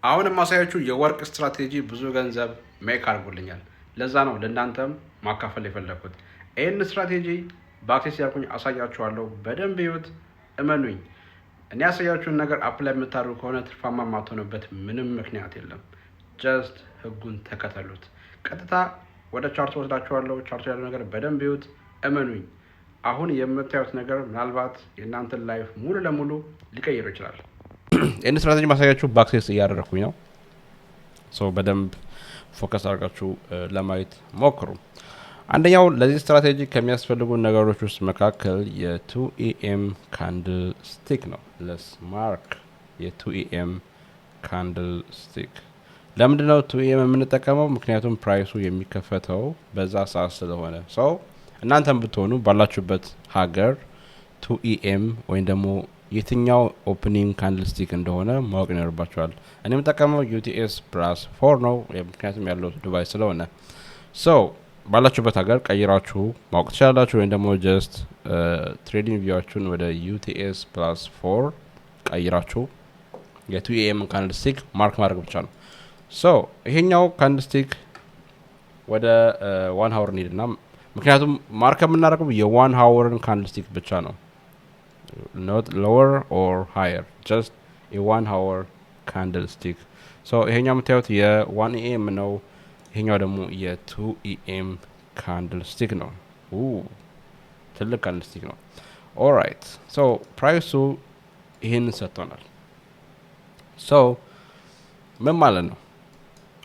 አሁን የማሳያችሁ የወርቅ ስትራቴጂ ብዙ ገንዘብ ሜክ አድርጎልኛል። ለዛ ነው ለእናንተም ማካፈል የፈለኩት። ይህን ስትራቴጂ በአክሴስ ያልኩኝ አሳያችኋለሁ። በደንብ ይዩት፣ እመኑኝ። እኔ ያሳያችሁን ነገር አፕላይ የምታደርጉ ከሆነ ትርፋማ የማትሆኑበት ምንም ምክንያት የለም። ጀስት ህጉን ተከተሉት። ቀጥታ ወደ ቻርት ወስዳችኋለሁ። ቻርት ያለው ነገር በደንብ ይዩት፣ እመኑኝ። አሁን የምታዩት ነገር ምናልባት የእናንተን ላይፍ ሙሉ ለሙሉ ሊቀይሩ ይችላል። ይህን ስትራቴጂ ማሳያችሁ በአክሴስ እያደረኩኝ ነው። በደንብ ፎከስ አድርጋችሁ ለማየት ሞክሩ። አንደኛው ለዚህ ስትራቴጂ ከሚያስፈልጉ ነገሮች ውስጥ መካከል የ2ኤም ካንድል ስቲክ ነው። ለስ ማርክ የ2ኤም ካንድል ስቲክ። ለምንድነው 2ኤም የምንጠቀመው? ምክንያቱም ፕራይሱ የሚከፈተው በዛ ሰዓት ስለሆነ። እናንተም ብትሆኑ ባላችሁበት ሀገር 2ኤም ወይም ደግሞ የትኛው ኦፕኒንግ ካንድል ስቲክ እንደሆነ ማወቅ ይኖርባቸዋል። እኔ የምጠቀመው ዩቲኤስ ፕላስ 4 ነው፣ ምክንያቱም ያለው ዱባይ ስለሆነ። ባላችሁበት ሀገር ቀይራችሁ ማወቅ ትችላላችሁ፣ ወይም ደግሞ ጀስት ትሬዲንግ ቪዋችሁን ወደ ዩቲኤስ ፕላስ 4 ቀይራችሁ የ2ኤም ካንድል ስቲክ ማርክ ማድረግ ብቻ ነው። ይሄኛው ካንድል ስቲክ ወደ 1 ሀወር እንሂድና፣ ምክንያቱም ማርክ የምናደርገው የ1 ሀወርን ካንድል ስቲክ ብቻ ነው። not lower or higher, just a 1 hour candlestick. ይሄኛው የምታዩት የ1 AM ነው። ይሄኛው ደግሞ የ2 AM candlestick ነው። ትልቅ candlestick ነው። alright, ፕራይሱ ይሄን ሰጥቶናል። ምን ማለት ነው?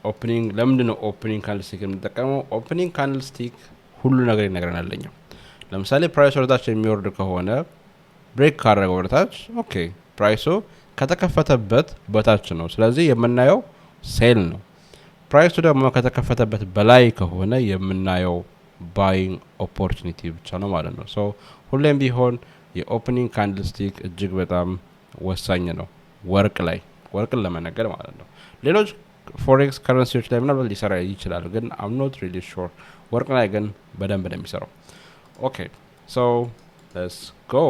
ኦፕኒንግ ለምንድን ነው ኦፕኒንግ candlestick የምንጠቀመው? ኦፕኒንግ candlestick ሁሉ ነገር ይነግረናል። ለምሳሌ ፕራይሱ ወደታች የሚወርድ ከሆነ ብሬክ ካደረገ ወደታች፣ ኦኬ ፕራይሱ ከተከፈተበት በታች ነው። ስለዚህ የምናየው ሴል ነው። ፕራይሱ ደግሞ ከተከፈተበት በላይ ከሆነ የምናየው ባይንግ ኦፖርቹኒቲ ብቻ ነው ማለት ነው። ሁሌም ቢሆን የኦፕኒንግ ካንድል ስቲክ እጅግ በጣም ወሳኝ ነው። ወርቅን ለመነገድ ማለት ነው። ሌሎች ፎሬክስ ከረንሲዎች ላይ ምናልባት ሊሰራ ይችላል፣ ግን አም ኖት ሪሊ ሹር። ወርቅ ላይ ግን በደንብ ነው የሚሰራው። ኦኬ ሌትስ ጎ።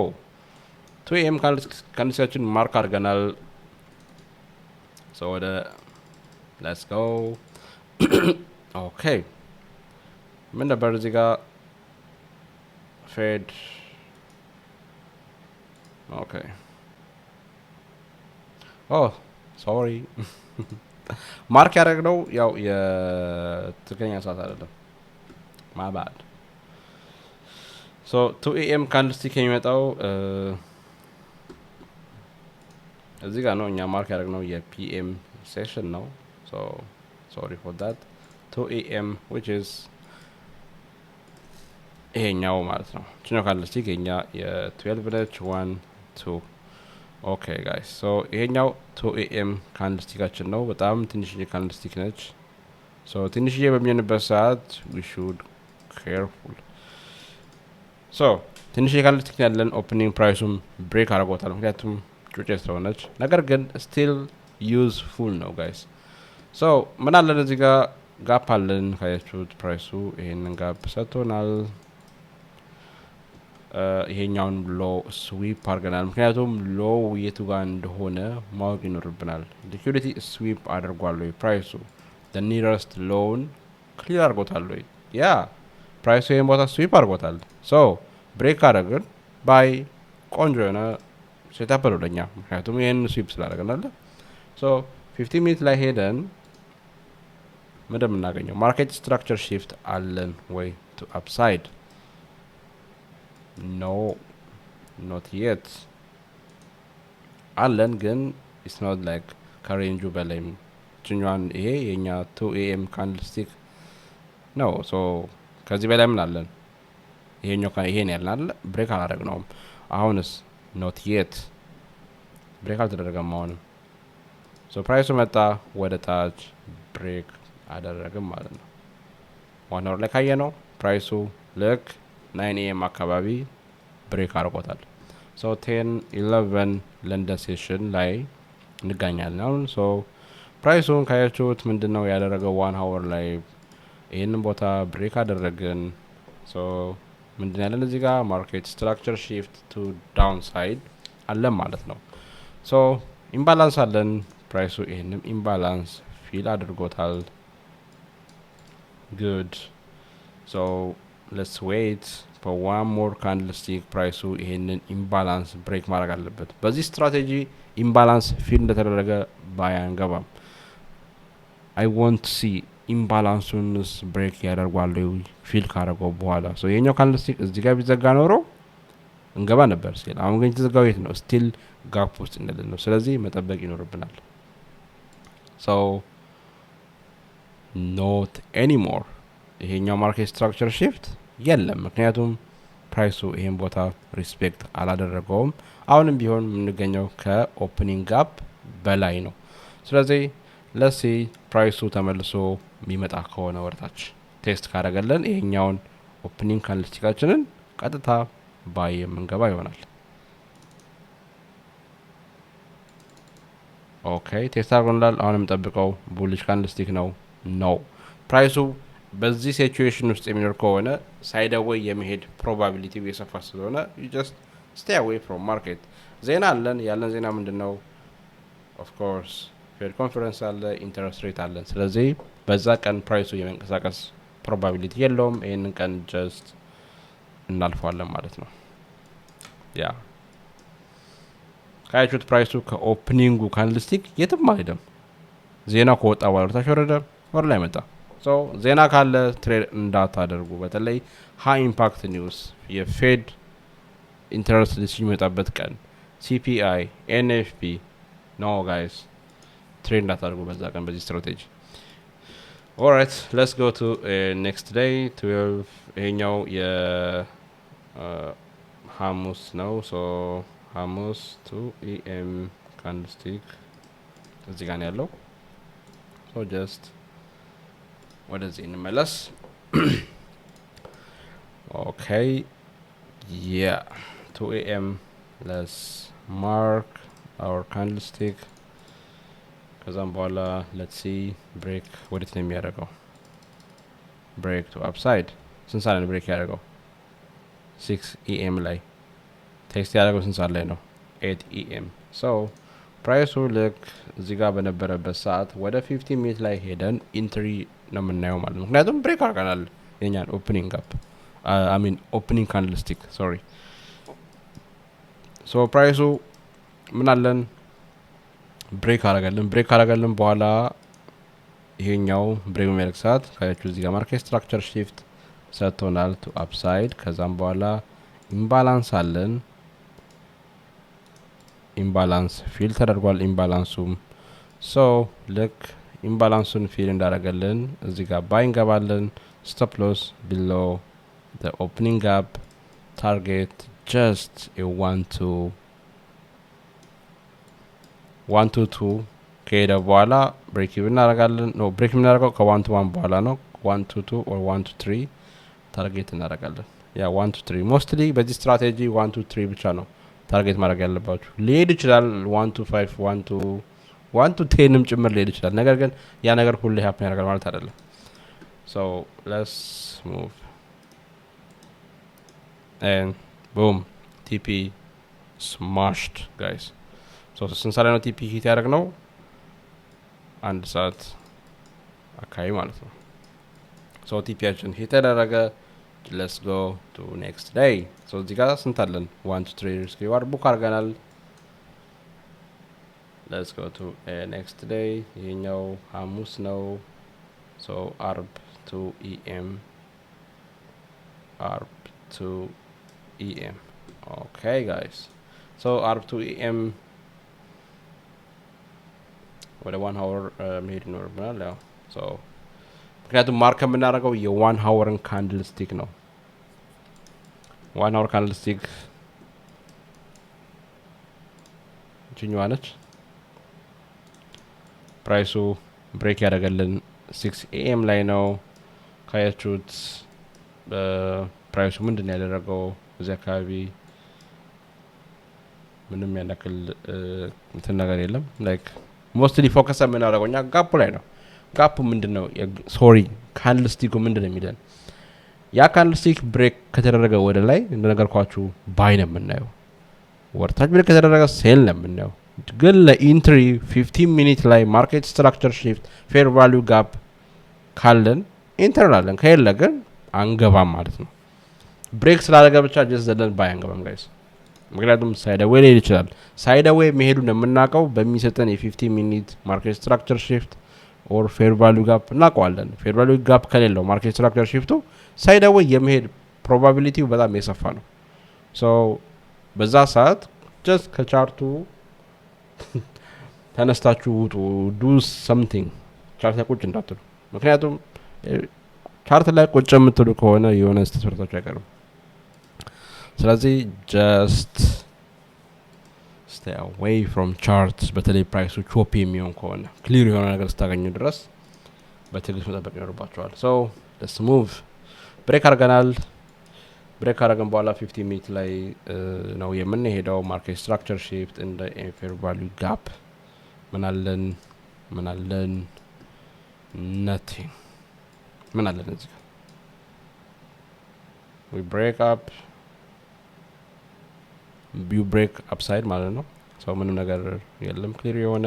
2ኤም ካንድልስቲካችን ማርክ አድርገናል። ወደ ሌትስ ጎ። ኦኬ ምን ነበር እዚህ ጋር? ፌድ ኦኬ ሶሪ ማርክ ያደረግነው ያው የትክክለኛ ሰዓት አይደለም። ማባድ 2ኤም ካንድልስቲክ የሚመጣው እዚህ ጋር ነው። እኛ ማርክ ያደረግነው የፒኤም ሴሽን ነው። ሶሪ ፎር ዳት። 2ኤም which is ይሄኛው ማለት ነው። ችኛው ካንድልስቲክ የኛ የ12 ነች 1 2 ኦኬ ጋይስ። ይሄኛው 2ኤም ካንድልስቲካችን ነው። በጣም ትንሽዬ ካንድልስቲክ ነች። ትንሽዬ በሚሆንበት ሰዓት we should careful። ትንሽዬ ካንድልስቲክ ያለን ኦፕኒንግ ፕራይሱም ብሬክ አድርጎታል፣ ምክንያቱም ጩጬ ስለሆነች። ነገር ግን ስቲል ዩዝፉል ነው ጋይስ። ምን አለን እዚህ ጋር? ጋፕ አለን። ካያችሁት ፕራይሱ ይሄንን ጋፕ ሰጥቶናል። ይሄኛውን ሎ ስዊፕ አድርገናል፣ ምክንያቱም ሎ የቱ ጋር እንደሆነ ማወቅ ይኖርብናል። ሊኩዊዲቲ ስዊፕ አድርጓል ወይ ፕራይሱ? the nearest loan ክሊር አድርጎታል ወይ? ያ ፕራይሱ ይሄን ቦታ ስዊፕ አድርጎታል። ብሬክ አደረግን ባይ ቆንጆ የሆነ ሴታፕ ነው ለኛ፣ ምክንያቱም ይሄን ስዊፕ ስላደረግናል። 15 ሚኒት ላይ ሄደን ምንድን የምናገኘው? ማርኬት ስትራክቸር ሺፍት አለን ወይ ቱ አፕሳይድ? ኖ ኖት የት አለን፣ ግን ኢትስ ኖት ላይክ ከሬንጁ በላይ ጭኛን። ይሄ የኛ 2ኤም ካንድልስቲክ ነው። ከዚህ በላይ ምን አለን? ይሄን ያለን አለ። ብሬክ አላደረግነውም። አሁንስ ኖት የት ብሬክ አልተደረገም። አሁንም ፕራይሱ መጣ ወደ ታች፣ ብሬክ አደረግም ማለት ነው። 1 ሀወር ላይ ካየ ነው ፕራይሱ ልክ 9am አካባቢ ብሬክ አድርጎታል። 10-11 ለንደን ሴሽን ላይ እንገኛለን አሁን። ፕራይሱን ካያችሁት ምንድነው ያደረገው? 1 ሀወር ላይ ይህንን ቦታ ብሬክ አደረግን። ምንድን ያለን እዚህ ጋር? ማርኬት ስትራክቸር ሺፍት ቱ ዳውን ሳይድ አለን ማለት ነው። ኢምባላንስ አለን ፕራይሱ ይሄንም ኢምባላንስ ፊል አድርጎታል። good so let's wait for one more candlestick ፕራይሱ ይሄንን ኢምባላንስ ብሬክ ማድረግ አለበት። በዚህ ስትራቴጂ ኢምባላንስ ፊል እንደተደረገ ባያንገባም I want to see ኢምባላንሱንስ ብሬክ ያደርጋል ፊል ካደረገው በኋላ ሶ የኛው ካንድልስቲክ እዚህ ጋር ቢዘጋ ኖሮ እንገባ ነበር ሲል አሁን ግን የተዘጋው የት ነው? ስቲል ጋፕ ውስጥ እንደለ ነው። ስለዚህ መጠበቅ ይኖርብናል። so not anymore ይሄኛው ማርኬት ስትራክቸር shift የለም። ምክንያቱም ፕራይሱ ይሄን ቦታ ሪስፔክት አላደረገውም። አሁንም ቢሆን የምንገኘው ከኦፕኒንግ ጋፕ በላይ ነው። ስለዚህ let's see ፕራይሱ ተመልሶ የሚመጣ ከሆነ ወርታች ቴስት ካደረገልን ይሄኛውን ኦፕኒንግ ካንድልስቲካችንን ቀጥታ ባይ የምንገባ ይሆናል። ኦኬ ቴስት አድርጎናል። አሁንም ጠብቀው ቡሊሽ ካንድልስቲክ ነው ነው ፕራይሱ በዚህ ሲቹዌሽን ውስጥ የሚኖር ከሆነ ሳይደወይ የመሄድ ፕሮባቢሊቲው የሰፋ ስለሆነ you just stay away from market። ዜና አለን። ያለን ዜና ምንድነው? of course ፌድ ኮንፈረንስ አለ፣ ኢንተረስት ሬት አለን። ስለዚህ በዛ ቀን ፕራይሱ የመንቀሳቀስ ፕሮባቢሊቲ የለውም። ይሄንን ቀን ጀስት እናልፈዋለን ማለት ነው። ያ ካያችሁት ፕራይሱ ከኦፕኒንጉ ካንድልስቲክ የትም አይደለም። ዜና ከወጣ በኋላ ታች ወረደ፣ ወር ላይ መጣ። ሶ ዜና ካለ ትሬድ እንዳታደርጉ። በተለይ ሃይ ኢምፓክት ኒውስ የፌድ ኢንተረስት ሊስት የሚመጣበት ቀን ሲፒአይ ኤንኤፍፒ ኖ ጋይስ ትሬድ እንዳታደርጉ በዛ ቀን በዚህ ስትራቴጂ። ኦልራይት ሌትስ ጎ ቱ ኔክስት ዴይ 12 ይሄኛው የሐሙስ ነው። ሶ ሐሙስ 2 AM ካንድልስቲክ እዚህ ጋር ነው ያለው። ሶ ጀስት ወደዚህ እንመለስ። ኦኬ ያ 2 AM let's mark our candlestick ከዛም በኋላ let's see break ወዴት ነው የሚያደርገው? break to upside ስንት ሰዓት ነው break ያደርገው? 6 AM ላይ ቴክስት ያደርገው ስንት ሰዓት ላይ ነው? 8 AM so ፕራይሱ ልክ እዚህ ጋር በነበረበት ሰዓት ወደ 15 ሚኒት ላይ ሄደን ኢንትሪ ነው የምናየው ማለት ነው። ምክንያቱም ብሬክ አድርገናል የኛን ኦፕኒንግ ጋፕ ኦፕኒንግ ካንድልስቲክ ሶሪ። ሶ ፕራይሱ ምን አለን? ብሬክ አደረገልን በኋላ ይሄኛው ብሬክ የሚያደርግ ሰዓት ካያችሁ እዚህ ጋር ማርኬት ስትራክቸር ሺፍት ሰጥቶናል ቱ አፕሳይድ። ከዛም በኋላ ኢምባላንስ አለን። ኢምባላንስ ፊል ተደርጓል። ኢምባላንሱም ሶ ልክ ኢምባላንሱን ፊል እንዳደረገልን እዚህ ጋር ባይ እንገባለን። ስቶፕ ሎስ ቢሎ the opening gap target just a 1 to 2 ከሄደ በኋላ ብሬክ ኢቭን እናደርጋለን። ኖ ብሬክ የምናደርገው ከ1 to 1 በኋላ ነው። 1 to 2 or 1 to 3 ታርጌት እናደርጋለን። ያ 1 to 3 ሞስትሊ በዚህ ስትራቴጂ 1 to 3 ብቻ ነው ታርጌት ማድረግ ያለባችሁ። ሊሄድ ይችላል 1 to 5 1 to 10ም ጭምር ሊሄድ ይችላል። ነገር ግን ያ ነገር ሁሌ ሀፕን ያደርጋል ማለት አይደለም። so let's move and boom TP smashed guys. so ስንት ሰዓት ነው TP ሂት ያደረግነው? 1 ሰዓት አካባቢ ማለት ነው። so TPያችን ሂት ያደረገ let's go to next day. so እዚህ ጋር ስንት አለን? 1 to 3 risk reward ቡክ አድርገናል። let's go to next day. ይሄኛው ሐሙስ ነው። so አርብ 2 AM okay guys. so አርብ 2 AM ወደ 1 hour መሄድ ይኖርብናል። ያው so ምክንያቱም ማርክ የምናደርገው የ1 hour ካንድልስቲክ ነው። 1 hour ካንድልስቲክ ጅኛዋ ነች። ፕራይሱ ብሬክ ያደረገልን 6 AM ላይ ነው። ካያችሁት ፕራይሱ ምንድን ያደረገው እዚህ አካባቢ ምንም ያነክል እንትን ነገር የለም። ላይክ ሞስትሊ ፎከስ የምናደርገው እኛ ጋፑ ላይ ነው። ጋፑ ምንድነው? ሶሪ ካንድልስቲኩ ምንድነው የሚለን? ያ ካንድልስቲክ ብሬክ ከተደረገ ወደ ላይ እንደነገርኳችሁ ባይ ነው የምናየው። ወርታች ብሬክ ከተደረገ ሴል ነው የምናየው። ግን ለኢንትሪ 15 ሚኒት ላይ ማርኬት ስትራክቸር ሺፍት ፌር ቫሊዩ ጋፕ ካለን ኢንተር እንላለን። ከሌለ ግን አንገባም ማለት ነው። ብሬክ ስላደረገ ብቻ ጀስት ዘለን ባይ አንገባም ጋይስ። ምክንያቱም ሳይደዌይ ሊሄድ ይችላል። ሳይደዌይ መሄዱን የምናውቀው በሚሰጠን የ15 ሚኒት ማርኬት ስትራክቸር ሺፍት ኦር ፌር ቫሊዩ ጋፕ እናውቀዋለን። ፌር ቫሊዩ ጋፕ ከሌለው ማርኬት ስትራክቸር ሺፍቱ ሳይደዌይ የመሄድ ፕሮባቢሊቲው በጣም የሰፋ ነው። ሶ በዛ ሰዓት ጀስት ከቻርቱ ተነስታችሁ ውጡ፣ ዱ ሰምቲንግ። ቻርት ላይ ቁጭ እንዳትሉ። ምክንያቱም ቻርት ላይ ቁጭ የምትሉ ከሆነ የሆነ ስተሰርታችሁ አይቀርም። ስለዚህ ጀስት stay away from charts። በተለይ ፕራይሱ ቾፒ የሚሆን ከሆነ ክሊር የሆነ ነገር ስታገኙ ድረስ በትዕግስት መጠበቅ ይኖርባቸዋል። ሶ let's move። ብሬክ አድርገናል። ብሬክ አድርገን በኋላ 15 ሚኒት ላይ ነው የምንሄደው። ማርኬት ስትራክቸር ሺፍት እንደ ፌር ቫሊዩ ጋፕ ምን አለን nothing። ምን አለን እዚህ ጋር we break up you break upside ማለት ነው። ሰው ምንም ነገር የለም። ክሊር የሆነ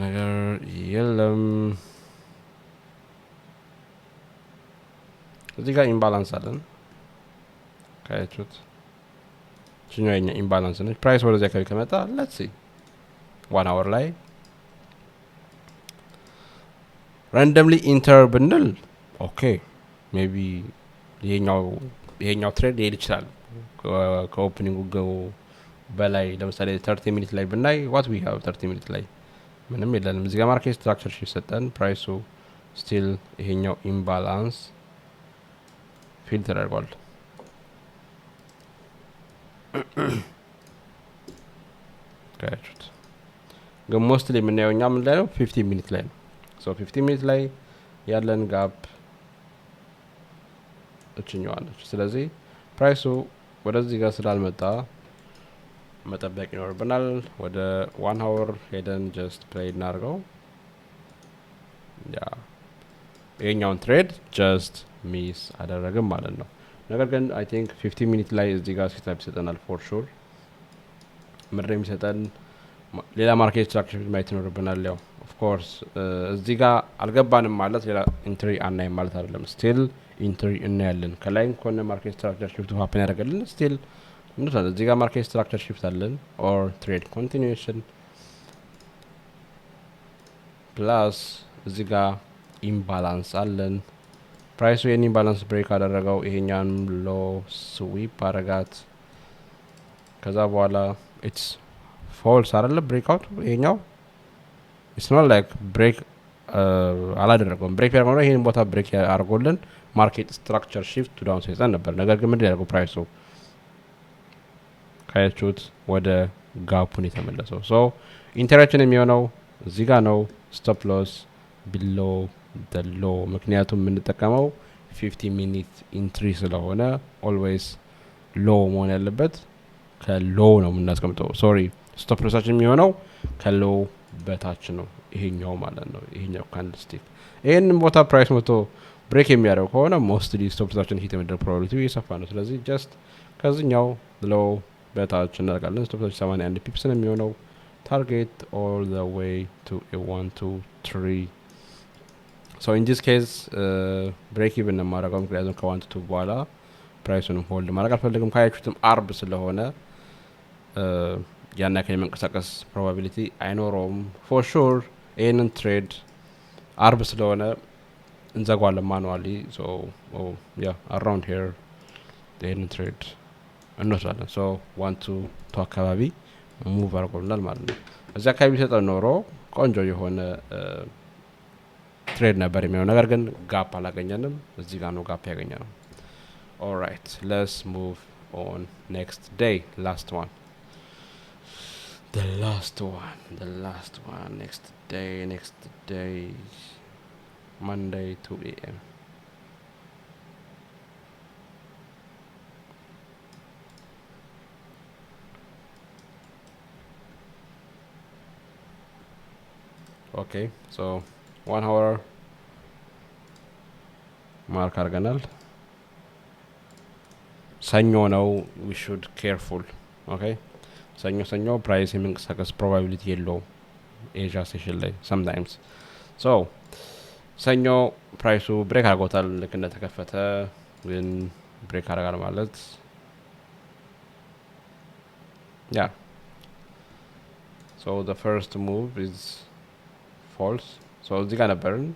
ነገር የለም። እዚህ ጋር ኢምባላንስ አለን። ካያችሁት ችኛው የኛ ኢምባላንስ ነች። ፕራይስ ወደዚህ አካባቢ ከመጣ let's see 1 hour ላይ randomly ኢንተር ብንል ኦኬ ሜቢ ይሄኛው ትሬድ ሊሄድ ይችላል ከኦፕኒንጉ በላይ። ለምሳሌ 30 ሚኒት ላይ ብናይ what we have 30 ሚኒት ላይ ምንም የለንም። እዚህ ጋር ማርኬት ስትራክቸር ሺፍት ሰጠን። ፕራይሱ ስቲል ይሄኛው ኢምባላንስ ፊል ተደርጓል። ካያችሁት ግን ሞስትሊ የምናየው እኛ ምን ላይ ነው? 15 ሚኒት ላይ ነው። ሶ 15 ሚኒት ላይ ያለን ጋፕ እችኛዋለች። ስለዚህ ፕራይሱ ወደዚህ ጋር ስላልመጣ መጠበቅ ይኖርብናል። ወደ 1 hour ሄደን ጀስት ፕሌይ እናድርገው። ያ ይሄኛውን ትሬድ ጀስት ሚስ አደረግም ማለት ነው። ነገር ግን አይ ቲንክ 15 ሚኒት ላይ እዚህ ጋር ሲታይፕ ይሰጠናል ፎር ሹር። ምድር የሚሰጠን ሌላ ማርኬት ስትራክቸር ማየት ይኖርብናል። ያው ኦፍ ኮርስ እዚህ ጋር አልገባንም ማለት ሌላ ኢንትሪ አናይም ማለት አይደለም። ስቲል ኢንትሪ እናያለን። ከላይም ከሆነ ማርኬት ስትራክቸር ሺፍት ሀፕን ያደርገልን ስቲል እንዴት እዚህ ጋር ማርኬት ስትራክቸር ሺፍት አለን ኦር ትሬድ ኮንቲኒዩዌሽን ፕላስ እዚህ ጋር ኢምባላንስ አለን። ፕራይሱ የኔ ኢምባላንስ ብሬክ አደረገው። ይሄኛን ሎ ስዊፕ አረጋት። ከዛ በኋላ ኢትስ ፎልስ አይደለ ብሬክ አውት። ይሄኛው ኢትስ ኖት ላይክ ብሬክ አላደረገውም። ብሬክ ያደረገው ይሄን ቦታ ብሬክ አድርጎልን ማርኬት ስትራክቸር ሺፍት ቱ ዳውን ሰይጣን ነበር። ነገር ግን ምንድን ያደርገው ፕራይሱ ካያችሁት ወደ ጋፑን የተመለሰው። ሶ ኢንተራክሽን የሚሆነው እዚህ ጋር ነው። ስቶፕ ሎስ ቢሎ ደ ሎ። ምክንያቱም የምንጠቀመው 50 ሚኒት ኢንትሪ ስለሆነ ኦልዌይስ ሎ መሆን ያለበት ከሎ ነው የምናስቀምጠው። ሶሪ ስቶፕ ሎሳችን የሚሆነው ከሎ በታች ነው። ይሄኛው ማለት ነው። ይሄኛው ካንድልስቲክ ይሄንን ቦታ ፕራይስ መቶ ብሬክ የሚያደርግ ከሆነ ሞስትሊ ስቶፕ ሎሳችን ሂት የመደረግ ፕሮባቢሊቲ እየሰፋ ነው። ስለዚህ ጀስት ከዚህኛው ሎ በታች እናደርጋለን። ስቶፕ ሎስ 81 ፒፕስ ነው የሚሆነው። ታርጌት ኦል ዘ ዌይ ቱ 1 2 3 ሶ ኢን ዲስ ኬዝ ብሬክ ኢቭን ነው የማደርገው። ምክንያቱም ከ1 2 በኋላ ፕራይሱንም ሆልድ ማድረግ አልፈልግም። ካያችሁትም አርብ ስለሆነ ያን ያክል የመንቀሳቀስ ፕሮባቢሊቲ አይኖረውም። ፎር ሹር ይህንን ትሬድ አርብ ስለሆነ እንዘጓለን ማኑዋሊ። ሶ ያ አራውንድ ሄር ይህንን ትሬድ እንወስዳለን። ሶ 1 2 2 አካባቢ ሙቭ አድርጎልናል ማለት ነው። እዚያ አካባቢ ቢሰጠን ኖሮ ቆንጆ የሆነ ትሬድ ነበር የሚሆነው። ነገር ግን ጋፕ አላገኘንም። እዚህ ጋር ነው ጋፕ ያገኘነው። ኦልራይት ሌትስ ሙቭ ኦን ኔክስት ዴይ ላስት ዋን the last one next day Monday 2 a.m. okay so 1 hour ማርክ አድርገናል። ሰኞ ነው። we should careful okay ሰኞ ፕራይስ የመንቀሳቀስ ፕሮባቢሊቲ የለውም ኤዥያ ሴሽን ላይ sometimes so ሰኞ ፕራይሱ ብሬክ አድርጎታል ልክ እንደተከፈተ ግን ብሬክ አደረጋል ማለት yeah so the first move is false so እዚህ ጋር ነበርን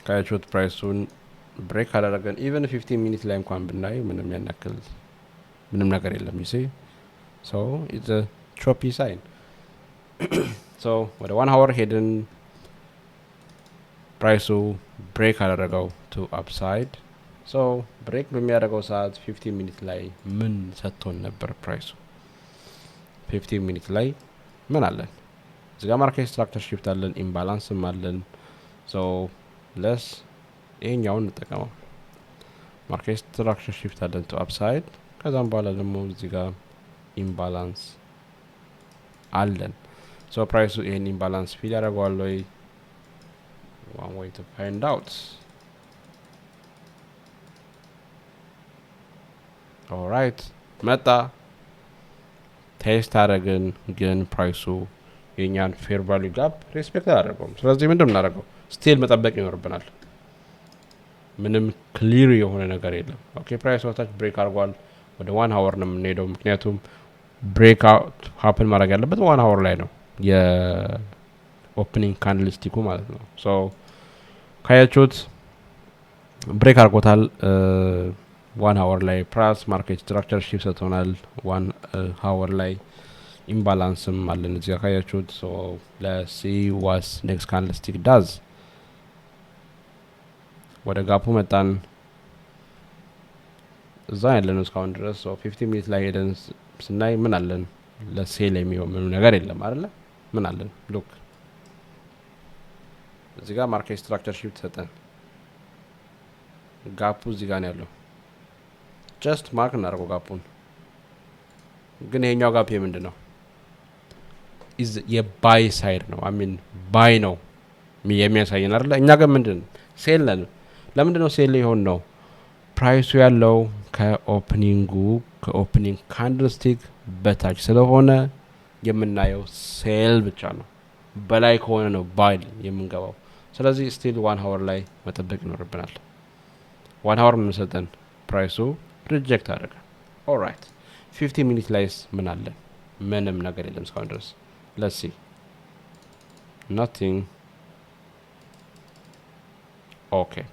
ካያችሁት ፕራይሱን ብሬክ አደረገን even 15 minutes ላይ እንኳን ብናይ ምንም ያናክል ምንም ነገር የለም you see so it's a choppy sign so ወደ 1 hour ሄድን ፕራይሱ ብሬክ አደረገው to upside so ብሬክ በሚያደርገው ሰዓት 15 minutes ላይ ምን ሰጥቶን ነበር ፕራይሱ 15 minutes ላይ ምን አለን እዚህ ጋር ማርኬት ስትራክቸር ሺፍት አለን ኢምባላንስም አለን so let's ይሄኛውን እንጠቀመው ማርኬት ስትራክቸር ሺፍት አለን to upside ከዛም በኋላ ደግሞ እዚህ ጋር ኢምባላንስ አለን so ፕራይሱ ይሄን ኢምባላንስ ፊል ያደርገዋል ወይ one way to find out all right መጣ ቴስት አደረግን ግን ፕራይሱ የኛን ፌር ቫልዩ ጋፕ ሪስፔክት አደረገው ስለዚህ ምንድነው እናደርገው ስቲል መጠበቅ ይኖርብናል ምንም ክሊር የሆነ ነገር የለም ኦኬ ፕራይስ ወታች ብሬክ አድርጓል ወደ 1 hour ነው የምንሄደው ምክንያቱም ብሬክ አውት ሃፕን ማድረግ ያለበት 1 hour ላይ ነው የኦፕኒንግ ካንድልስቲኩ ማለት ነው ሶ ካያችሁት ብሬክ አድርጎታል 1 hour ላይ ፕራይስ ማርኬት ስትራክቸር ሺፍት ሰጥቶናል 1 hour ላይ ኢምባላንስም አለን እዚህ ጋር ካያችሁት ሶ let's see what next candlestick does ወደ ጋፑ መጣን እዛ ያለነው እስካሁን ድረስ ሶ 15 minutes ላይ ሄደን ስናይ ምን አለን ለሴል የሚሆን ምንም ነገር የለም አይደለ ምን አለን ሉክ እዚህ ጋር ማርኬት ስትራክቸር ሺፍት ሰጠን ጋፑ እዚህ ጋር ነው ያለው ጀስት ማርክ እናደርገው ጋፑን ግን ይሄኛው ጋፕ ምንድነው is የባይ ሳይድ ነው I mean ባይ ነው የሚያሳየን አይደለ እኛ ጋር ምንድን ሴል ነን ለምንድነው ሴል ይሆን ነው ፕራይሱ ያለው ከኦፕኒንግ ካንድልስቲክ በታች ስለሆነ የምናየው ሴል ብቻ ነው በላይ ከሆነ ነው ባይ የምንገባው ስለዚህ ስቲል 1 hour ላይ መጠበቅ ይኖርብናል 1 hour ምን ሰጠን ፕራይሱ ሪጀክት አደረገ ኦልራይት 15 minutes ላይ ምን አለ ምንም ነገር የለም እስካሁን ድረስ let's see nothing okay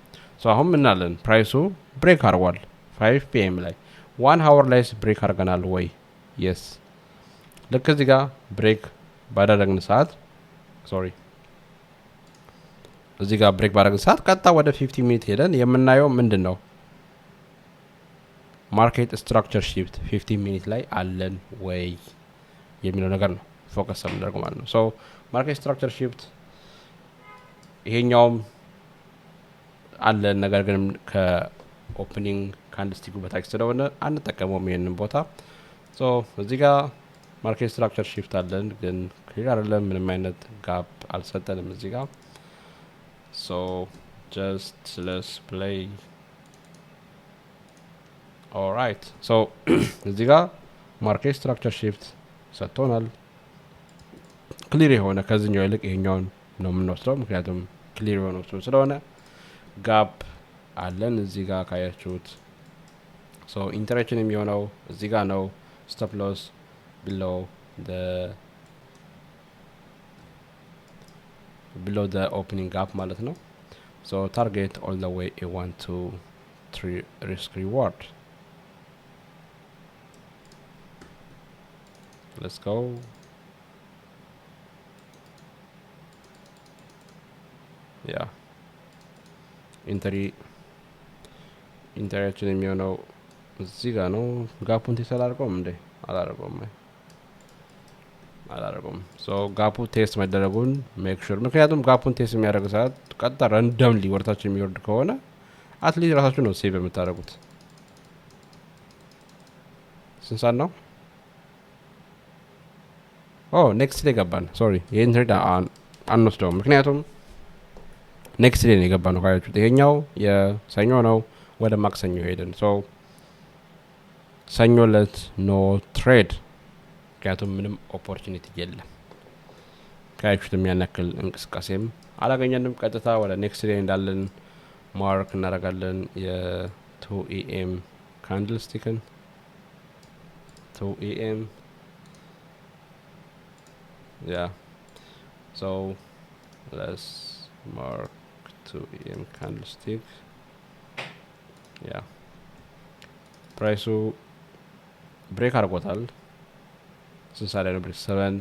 so አሁን ምን አለን ፕራይሱ ብሬክ አድርጓል 5 pm ላይ 1 hour ላይ ብሬክ አድርገናል ወይ yes ልክ እዚህ ጋር ብሬክ ባደረግን ሰዓት ሶሪ እዚህ ጋር ብሬክ ባደረግን ሰዓት ቀጥታ ወደ 15 minutes ሄደን የምናየው ምንድነው ማርኬት ስትራክቸር ሺፍት 15 minutes ላይ አለን ወይ የሚለው ነገር ነው ፎከስ አድርገን ማለት ነው ሶ ማርኬት ስትራክቸር ሺፍት ይሄኛው አለን ነገር ግን ከኦፕኒንግ ካንድልስቲኩ በታች ስለሆነ አንጠቀመውም ይሄንን ቦታ ሶ እዚህ ጋር ማርኬት ስትራክቸር ሺፍት አለን ግን ክሊር አይደለም ምንም አይነት ጋፕ አልሰጠንም እዚህ ጋር ሶ just let's play all right so እዚህ ጋር ማርኬት ስትራክቸር ሺፍት ሰጥቶናል ክሊር የሆነ ከዚህኛው ይልቅ ይሄኛውን ነው የምንወስደው ምክንያቱም ክሊር የሆነ ስለሆነ ጋፕ አለን እዚህ ጋር ካያችሁት ሶ ኢንተራክሽን የሚሆነው እዚህ ጋር ነው ስቶፕ ሎስ below the opening gap ማለት ነው so target all the way a 1 2 3 risk reward let's go yeah interaction የሚሆነው እዚህ ጋር ነው ጋፑን ቴስት አላደረገውም ሶ ጋፑ ቴስት መደረጉን ሜክ ሹር ምክንያቱም ጋፑን ቴስት የሚያደርግ ሰዓት ቀጥታ ራንደምሊ ወርታችን የሚወርድ ከሆነ አትሊስት ራሳችሁ ነው ሴቭ የምታደርጉት ስንሳን ነው ኔክስት ዴይ ገባን ሶሪ ይሄን ትሬድ አንወስደውም ምክንያቱም ኔክስት ዴይ ነው የገባነው ካያችሁት ይሄኛው የሰኞ ነው ወደ ማክሰኞ ሄደን ሶ ሰኞ ለት ኖ ትሬድ ምክንያቱም ምንም ኦፖርቹኒቲ የለም። ካያችሁትም ያን ያክል እንቅስቃሴም አላገኘንም። ቀጥታ ወደ ኔክስት ዴይ እንዳለን ማርክ እናደርጋለን። የ2 AM ካንድል ስቲክን 2 AM yeah, so let's mark 2 AM candlestick. yeah, ፕራይሱ ብሬክ አድርጎታል። ስንት ሰዓት ላይ ነው ብሬክ? 7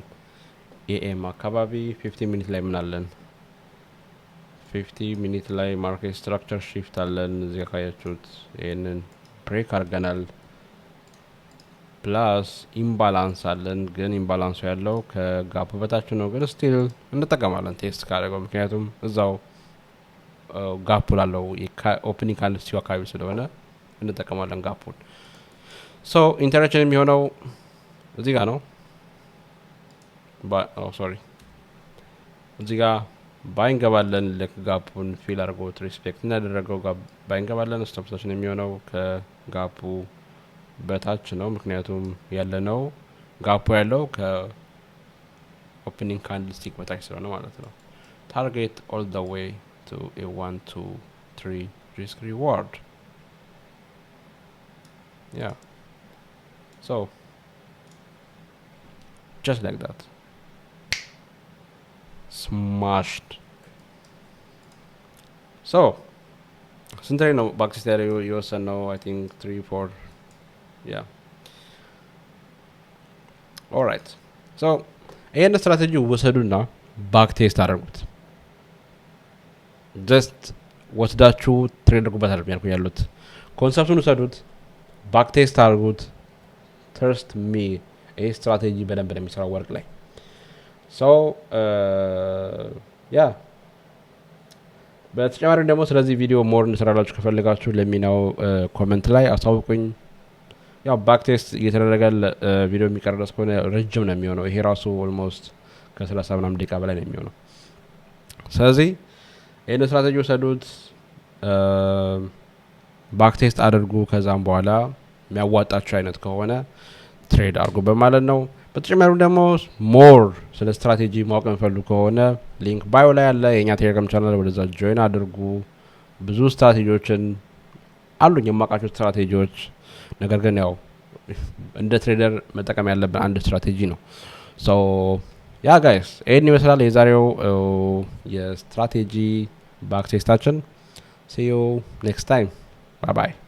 AM አካባቢ 50 ሚኒት ላይ ምን አለን? 50 ሚኒት ላይ ማርኬት ስትራክቸር ሺፍት አለን። እዚህ ካያችሁት ይሄንን ብሬክ አድርገናል። ፕላስ ኢምባላንስ አለን። ግን ኢምባላንሱ ያለው ከጋፕ በታች ነው። ግን ስቲል እንጠቀማለን ቴስት ካደረገው፣ ምክንያቱም እዛው ጋፑ ላለው ኦፕኒንግ ካንድልስቲክ አካባቢ ስለሆነ እንጠቀማለን ጋፑን። ሶ ኢንተራክሽን የሚሆነው እዚህ ጋር ነው። ሶሪ እዚህ ጋር ባይ እንገባለን። ልክ ጋፑን ፊል አድርጎት ሪስፔክት እናደረገው ባይ እንገባለን። ስቶፕሳችን የሚሆነው ከጋፑ በታች ነው፣ ምክንያቱም ያለነው ጋፑ ያለው ከኦፕኒንግ ካንድልስቲክ በታች ስለሆነ ማለት ነው። ታርጌት ኦል ዘ ዌይ ቱ a 1 2 3 risk reward. yeah, so just like that, smashed. so ስንት ላይ ነው ባክቴስት የወሰነው? I think 3 4 yeah, all right. so ይሄን ስትራቴጂ ወሰዱና ባክ ቴስት አድርጉት። ጀስት ወስዳችሁ ትሬድ አድርጉበት አይደለም ያልኩኝ ያሉት ኮንሰፕቱን ወሰዱት፣ ባክ ቴስት አድርጉት። ትረስት ሚ ይሄ ስትራቴጂ በደንብ ነው የሚሰራው ወርቅ ላይ። ሶ ያ በተጨማሪም ደግሞ ስለዚህ ቪዲዮ ሞር እንሰራላችሁ ከፈልጋችሁ ለሚናው ኮሜንት ላይ አሳውቁኝ። ያው ባክ ቴስት እየተደረገ ቪዲዮ የሚቀርጽ ከሆነ ረጅም ነው የሚሆነው። ይሄ ራሱ ኦልሞስት ከ30 ምናምን ደቂቃ በላይ ነው የሚሆነው። ስለዚህ ይሄን ስትራቴጂ ወሰዱት፣ ባክ ቴስት አድርጉ። ከዛም በኋላ የሚያዋጣችሁ አይነት ከሆነ ትሬድ አድርጉ በማለት ነው። በተጨማሪም ደግሞ ሞር ስለ ስትራቴጂ ማወቅ የምፈልጉ ከሆነ ሊንክ ባዮ ላይ ያለ የኛ ቴሌግራም ቻናል፣ ወደዛ ጆይን አድርጉ። ብዙ ስትራቴጂዎችን አሉኝ የማውቃቸው ስትራቴጂዎች። ነገር ግን ያው እንደ ትሬደር መጠቀም ያለብን አንድ ስትራቴጂ ነው። ሶ ያ ጋይስ ይሄን ይመስላል የዛሬው የስትራቴጂ ባክ ቴስታችን። see you next time, bye bye.